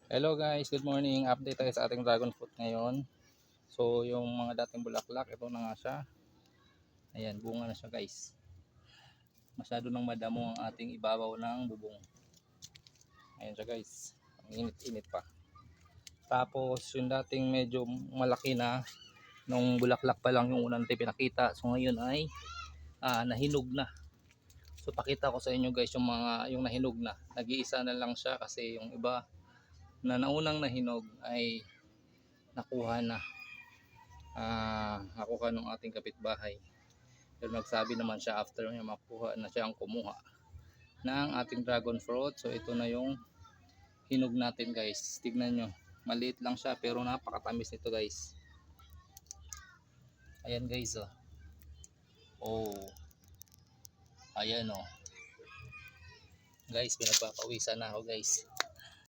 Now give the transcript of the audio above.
Hello guys, good morning. Update tayo sa ating dragon fruit ngayon. So yung mga dating bulaklak, ito na nga siya. Ayan, bunga na siya guys. Masyado nang madamo ang ating ibabaw ng bubong. Ayan siya guys. Ang init-init pa. Tapos yung dating medyo malaki na, nung bulaklak pa lang yung unang natin pinakita. So ngayon ay nahinog na. So pakita ko sa inyo guys yung nahinog na. Nag-iisa na lang siya kasi yung iba na naunang nahinog ay nakuha na. Nakuha ng ating kapitbahay. Pero nagsabi naman siya after niya makuha na siya ang kumuha ng ating dragon fruit. So ito na yung hinog natin guys. Tignan nyo. Maliit lang siya pero napakatamis nito guys. Ayan guys oh. Oh. Ayan oh. Guys, pinagpapawisan na ako guys.